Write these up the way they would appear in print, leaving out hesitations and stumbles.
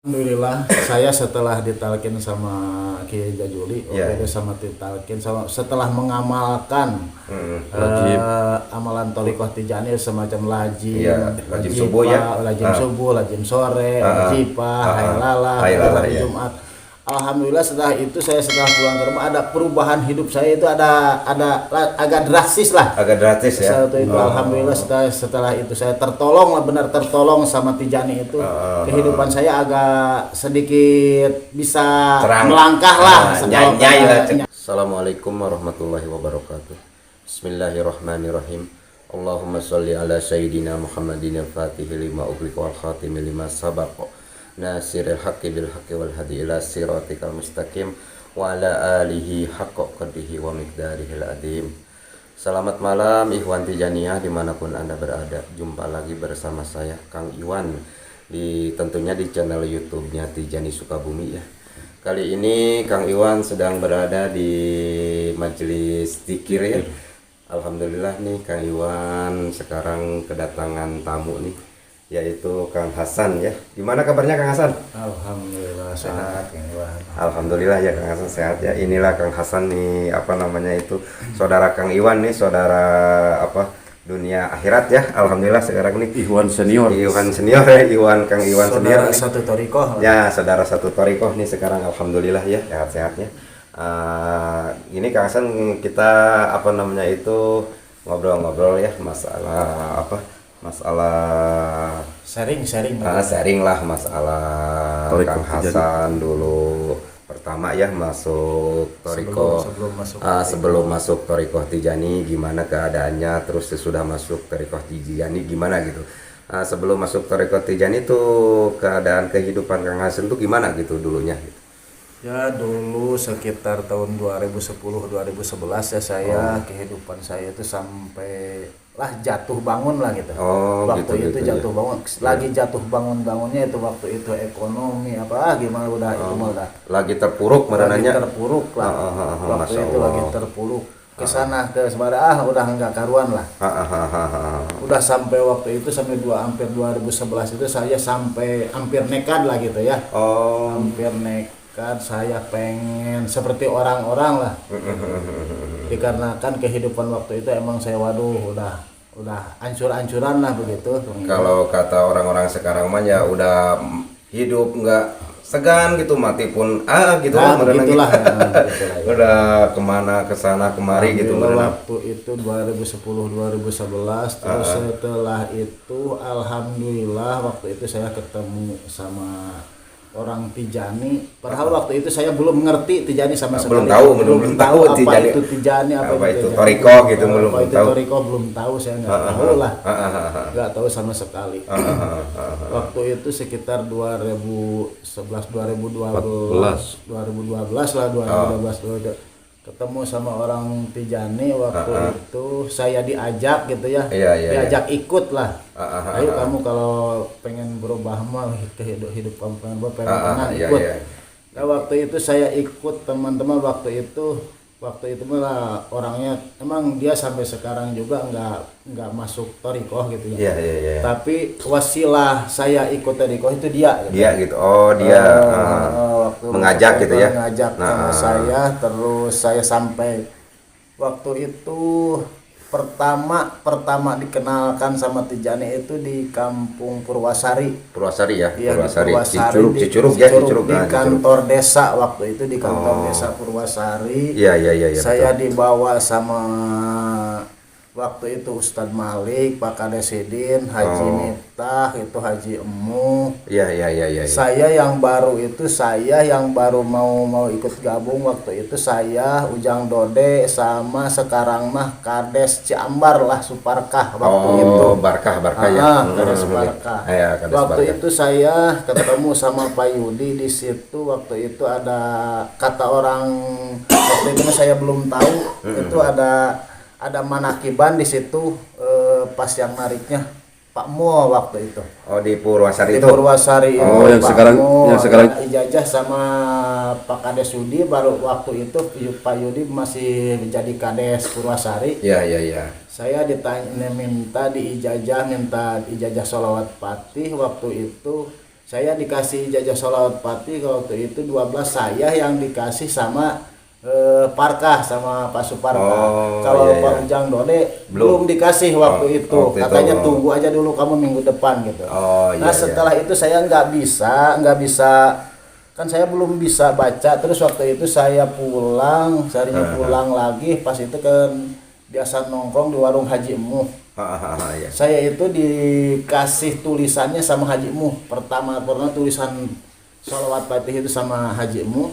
Alhamdulillah, saya setelah ditalkin sama Kiai Jajuli, beda sama ditalkin setelah mengamalkan amalan Thariqah Tijaniyah semacam lazim, lazim subuh ya, lazim subuh, lazim sore, wajibah, haylalah, Jumat. Alhamdulillah setelah pulang ke rumah ada perubahan hidup saya itu ada agak drastis lah. Agak drastis ya. Alhamdulillah setelah itu saya tertolong lah, benar tertolong sama Tijani itu. Kehidupan saya agak sedikit bisa melangkah lah. Assalamualaikum warahmatullahi wabarakatuh. Bismillahirrahmanirrahim. Allahumma sholli ala sayyidina Muhammadin al-Fatih lima ughliqa wal khatim lima sabaq. Nasiril haqqi bil haqqi wal hadi ila siratikal mustaqim wa ala alihi haqqa qadrihi wa miqdarihil adim. Selamat malam Ikhwan Tijaniyah dimanapun Anda berada. Jumpa lagi bersama saya Kang Iwan tentunya di channel YouTube-nya Tijani Sukabumi ya. Kali ini Kang Iwan sedang berada di majelis zikir ya. Alhamdulillah nih Kang Iwan sekarang kedatangan tamu nih, yaitu Kang Hasan ya. Gimana kabarnya Kang Hasan? Alhamdulillah sehat. Alhamdulillah ya Kang Hasan sehat ya. Inilah Kang Hasan nih saudara Kang Iwan nih, saudara dunia akhirat ya. Alhamdulillah sekarang nih Iwan senior ya, Kang Iwan senior nih. Satu thariqah. Ya, saudara satu thariqah nih sekarang alhamdulillah ya sehat-sehatnya. Ini Kang Hasan kita ngobrol-ngobrol ya masalah sharing lah masalah Kang Hasan dulu pertama ya masuk Thariqah, sebelum masuk Thariqah Tijani gimana keadaannya, terus sesudah masuk Thariqah Tijani gimana gitu. Sebelum masuk Thariqah Tijani tuh keadaan kehidupan Kang Hasan tuh gimana gitu dulunya gitu. Ya dulu sekitar tahun 2010-2011 ya saya kehidupan saya itu sampai lah jatuh bangun lah gitu. Waktu itu jatuh bangun, lagi jatuh bangunnya itu waktu itu ekonomi gimana udah itu malah lagi terpuruk merananya. Terpuruk lah. Waktu itu lagi terpuruk kesana ke sebarang udah nggak karuan lah. Udah sampai waktu itu hampir 2011 itu saya sampai hampir nekat lah gitu ya. Hampir nekat, saya pengen seperti orang-orang lah. Dikarenakan kehidupan waktu itu emang saya udah ancur-ancuran lah begitu. Kalau kata orang-orang sekarang mah ya udah hidup nggak segan gitu, mati pun gitu begitulah. Udah kemana kesana kemari gitu. Waktu itu 2010-2011 terus setelah itu alhamdulillah waktu itu saya ketemu sama orang Tijani, padahal waktu itu saya belum mengerti Tijani sama sekali. Belum tahu apa itu Tijani, apa itu Thariqah gitu, belum tahu. Thariqah belum tahu, saya nggak tahu lah, nggak tahu sama sekali. Waktu itu sekitar 2012 lah, ketemu sama orang Tijani waktu itu saya diajak gitu ya, diajak ikut lah. Ayo kamu kalau pengen berubah mah hidup kamu pengen tenang ikut. Nah, waktu itu saya ikut teman-teman waktu itu malah orangnya emang dia sampai sekarang juga nggak masuk Thariqah gitu ya. Tapi wasilah saya ikut Thariqah itu dia. Gitu. Dia gitu. Dia mengajak gitu ya. Mengajak sama saya, terus saya sampai waktu itu pertama dikenalkan sama Tijani itu di Kampung Purwasari ya. Purwasari. Cicurug di kantor desa waktu itu, di kantor desa Purwasari. Saya betul. Dibawa sama waktu itu Ustadz Malik, Pak Kadesidin, Haji Miftah, itu Haji Emu. Saya yang baru mau ikut gabung waktu itu, saya Ujang Dode sama sekarang mah Kades Ciambar lah, Suparkah waktu itu. Barkah ya. Kades Barkah. Waktu itu saya ketemu sama Pak Yudi di situ. Waktu itu ada kata orang waktu itu saya belum tahu itu ada manakiban di situ pas yang nariknya Pak Mo waktu itu. Di Purwasari itu. Di Purwasari itu. yang sekarang ijazah sama Pak Kades Yudi, baru waktu itu Pak Yudi masih menjadi Kades Purwasari. Saya minta ijazah sholawat Fatih waktu itu. saya dikasih ijazah sholawat Fatih waktu itu 12, saya yang dikasih sama Parkah sama Pak Suparka. Kalau Pak Ujang Dode belum dikasih waktu itu. Katanya tunggu aja dulu kamu minggu depan gitu. Nah setelah itu saya nggak bisa kan saya belum bisa baca. Terus waktu itu saya pulang, seharinya pulang lagi. Pas itu kan biasa nongkrong di warung Haji Muh. Saya itu dikasih tulisannya sama Haji Muh. Pertama pernah tulisan sholawat Fatih itu sama Haji Muh.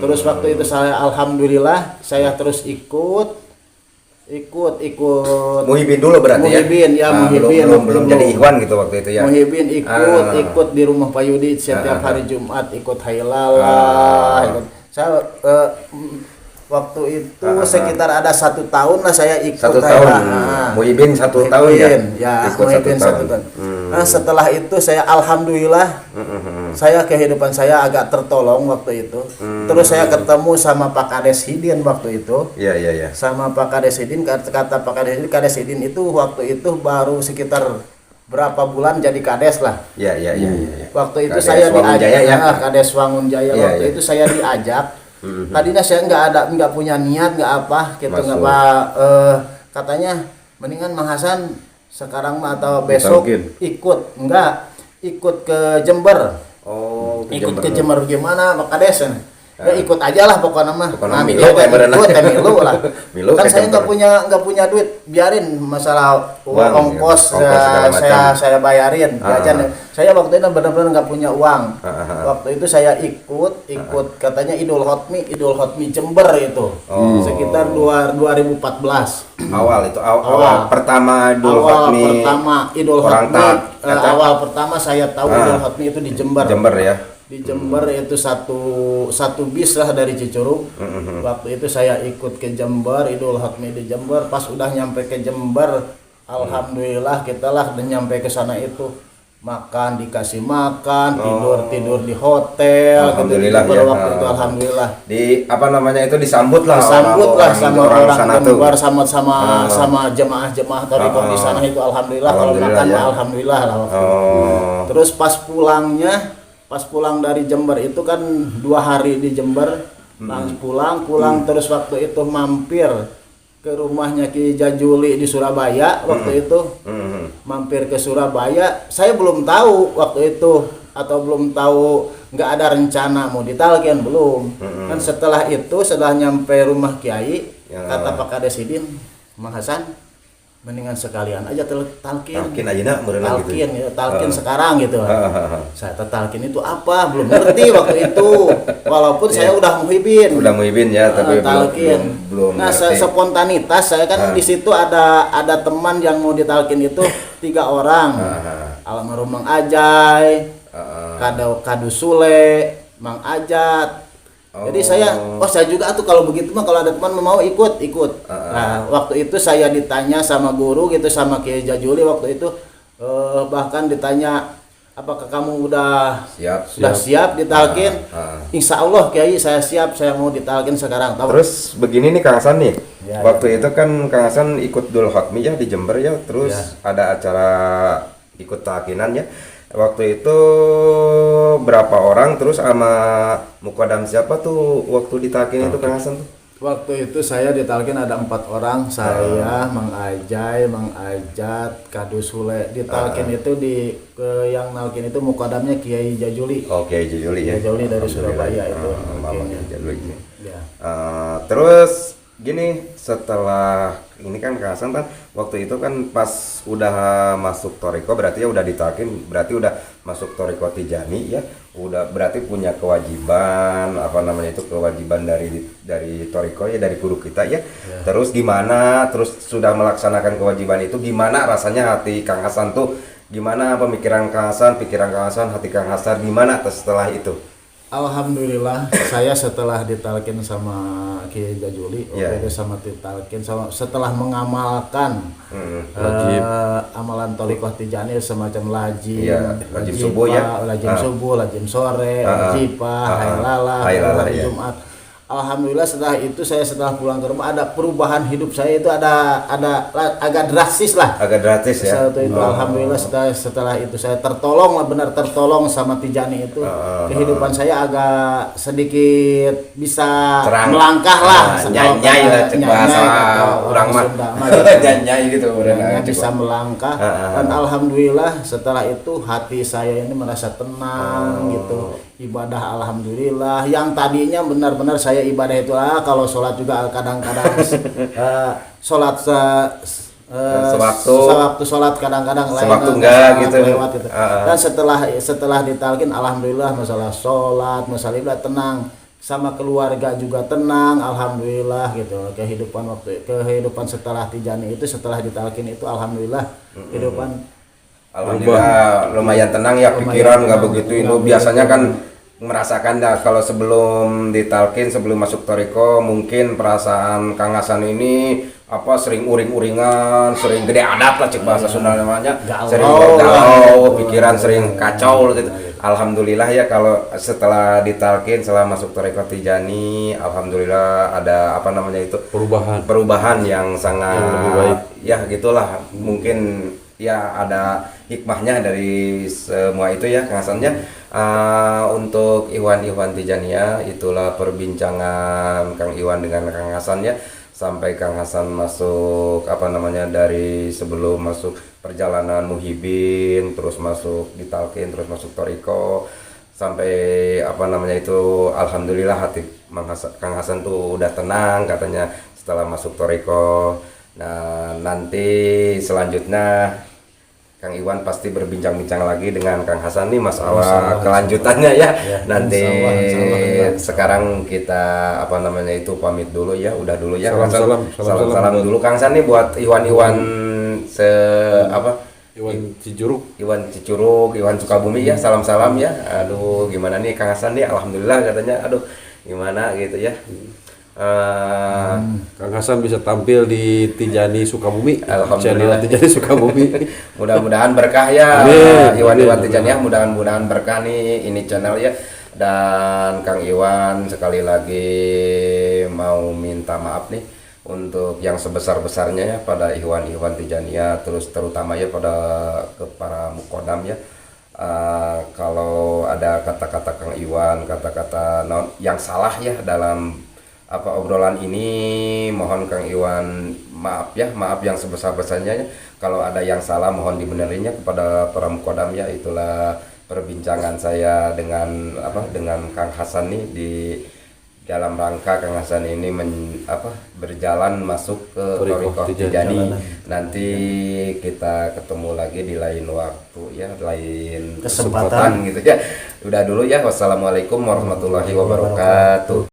Terus waktu itu saya alhamdulillah saya terus ikut Muhibin dulu berarti Muhibin, ya. Muhibin belum jadi ikhwan gitu waktu itu ya. Muhibin ikut di rumah Pak Yudi setiap hari Jumat, ikut hailalah. Saya waktu itu sekitar ada 1 tahun lah saya ikut. 1 tahun. Muhibin 1 tahun ya. Ikut Muhibin 1 tahun. Nah setelah itu saya alhamdulillah saya kehidupan saya agak tertolong waktu itu. Terus saya ketemu sama Pak Kades Hidin waktu itu. Iya. Sama Pak Kades Hidin, kata Pak Kades Hidin itu waktu itu baru sekitar berapa bulan jadi kades lah. Iya. Waktu itu Kades saya diajak Kades Wangunjaya. Waktu itu saya diajak. Tadinya saya nggak punya niat, nggak apa gitu, nggak apa. Katanya mendingan Mang Hasan sekarang atau besok ikut ke Jember. Ikut ke Jember gimana Pak Kades? Ya ikut aja lah pokoknya mah. Nanti milu lah. Kan saya nggak punya duit, biarin masalah ongkos saya bayarin. Jajan. Saya waktu itu benar-benar nggak punya uang. Waktu itu saya ikut katanya Idul Hotmi Jember itu. Sekitar 2014. Awal pertama Idul Hotmi. Awal pertama saya tahu Idul Hotmi itu di Jember. Di Jember itu satu bis lah dari Cicurug. Waktu itu saya ikut ke Jember, Idul Hotmi di Jember. Pas udah nyampe ke Jember, alhamdulillah kita lah udah nyampe ke sana itu dikasih makan, tidur di hotel. Alhamdulillah gitu, waktu itu alhamdulillah. Disambut lah sama orang Jember, sama jemaah-jemaah thariqah di sana itu alhamdulillah. Kalau makan alhamdulillah lah. Terus pas pulang dari Jember itu kan 2 hari di Jember, pulang terus waktu itu mampir ke rumahnya Ki Jajuli di Surabaya waktu itu. Mampir ke Surabaya, saya belum tahu waktu itu atau belum tahu, nggak ada rencana mau ditalkin belum. Kan setelah nyampe rumah Kiai, kata Pak Kades Hidin, Mang Hasan mendingan sekalian aja talkin aja nak talkin sekarang gitu. Saya talkin itu apa belum ngerti waktu itu, walaupun saya udah muhibin ya, tapi belum nah spontanitas saya kan di situ ada teman yang mau ditalkin itu 3 orang. Almarhum Mang Ajay, Kadu Sule, Mang Ajat. Jadi saya juga tuh kalau begitu mah kalau ada teman mau ikut. Nah, waktu itu saya ditanya sama guru gitu, sama Kiai Jajuli waktu itu, bahkan ditanya apakah kamu udah siap ditalkin? Insya Allah Kiai saya siap, saya mau ditalkin sekarang. Terus begini nih Kang Hasan nih, waktu itu kan Kang Hasan ikut Dul Hotmi ya di Jember ya, terus ada acara ikut talkinan ya. Waktu itu berapa orang, terus sama mukodam siapa tuh waktu ditalkin itu Kang Hasan tuh? Waktu itu saya ditalkin ada 4 orang, saya, Mang Ajay, Mang Ajat, Kadu Sule. Ditalkin itu yang nalkin itu mukodamnya Kiai Jajuli. Kiai Jajuli ya. Jajuli dari Surabaya itu. Terus gini, setelah ini kan Kang Hasan kan waktu itu kan pas udah masuk Thariqah berarti ya udah ditalkin, berarti udah masuk Thariqah Tijani ya, udah berarti punya kewajiban kewajiban dari Thariqah ya, dari guru kita ya. Terus gimana, terus sudah melaksanakan kewajiban itu, gimana rasanya hati Kang Hasan tuh, gimana pemikiran Kang Hasan, pikiran Kang Hasan, hati Kang Hasan gimana setelah itu? Alhamdulillah saya setelah ditalkin sama Kiai Jajuli, sama ditalkin setelah mengamalkan amalan Thariqah Tijani semacam lajim subuh, lajim sore, jipah, hailalah, Jumat. alhamdulillah setelah pulang ke rumah ada perubahan hidup saya itu ada agak drastis lah. Agak drastis ya. Alhamdulillah setelah itu saya tertolong lah, benar tertolong sama Tijani itu. Kehidupan saya agak sedikit bisa terang, melangkah lah. Nyai lah cek bahasa orang mah. Nyai gitu bisa melangkah dan alhamdulillah setelah itu hati saya ini merasa tenang gitu. Ibadah alhamdulillah, yang tadinya benar-benar saya ibadah itu kalau sholat juga kadang-kadang sholat sewaktu sholat kadang-kadang sewaktu enggak gitu. Lewat gitu. Dan setelah ditalkin alhamdulillah masalah sholat masalah ibadah tenang, sama keluarga juga tenang alhamdulillah gitu. Kehidupan setelah Tijani itu setelah ditalkin itu alhamdulillah kehidupan alhamdulillah lumayan tenang ya, pikiran nggak begitu itu biasanya kan merasakan dah kalau sebelum ditalkin, sebelum masuk toriko mungkin perasaan Kang Hasan ini apa sering uring-uringan, sering gede adat lah cek bahasa Sunda namanya, sering galau, pikiran sering kacau gitu. Alhamdulillah ya kalau setelah ditalkin, setelah masuk toriko Tijani, alhamdulillah ada apa namanya itu perubahan yang sangat lebih baik. Ya gitulah, mungkin ya ada hikmahnya dari semua itu ya Kang Hasan ya. Untuk Iwan Tijania itulah perbincangan Kang Iwan dengan Kang Hasan ya, sampai Kang Hasan masuk apa namanya dari sebelum masuk perjalanan muhibin, terus masuk ditalkin, terus masuk toriko, sampai apa namanya itu alhamdulillah hati Kang Hasan tuh udah tenang katanya setelah masuk toriko. Nah nanti selanjutnya Kang Iwan pasti berbincang-bincang lagi dengan Kang Hasan nih masalah kelanjutannya ya. Nanti sekarang kita apa namanya itu pamit dulu ya, udah dulu ya. Salam dulu Kang Hasan nih buat Iwan Iwan Cicurug, Iwan Sukabumi ya. Salam ya. Aduh gimana nih Kang Hasan nih, alhamdulillah katanya. Aduh gimana gitu ya. Kang Hasan bisa tampil di Tijani Sukabumi, alhamdulillah Tijani Sukabumi. Mudah-mudahan berkah ya. Iwan Tijani ya, mudah-mudahan berkah nih ini channel ya. Dan Kang Iwan sekali lagi mau minta maaf nih untuk yang sebesar-besarnya ya pada Iwan Tijani ya, terus terutama ya pada para mukodam ya. Kalau ada kata-kata Kang Iwan, kata-kata yang salah ya dalam apa obrolan ini, mohon Kang Iwan maaf yang sebesar-besarnya ya. Kalau ada yang salah mohon dibenerinnya kepada para mukodam ya. Itulah perbincangan saya dengan Kang Hasan nih di dalam rangka Kang Hasan ini berjalan masuk ke Thariqah Tijani. Nanti kita ketemu lagi di lain waktu ya, lain kesempatan gitu ya. Udah dulu ya, wassalamualaikum warahmatullahi wabarakatuh.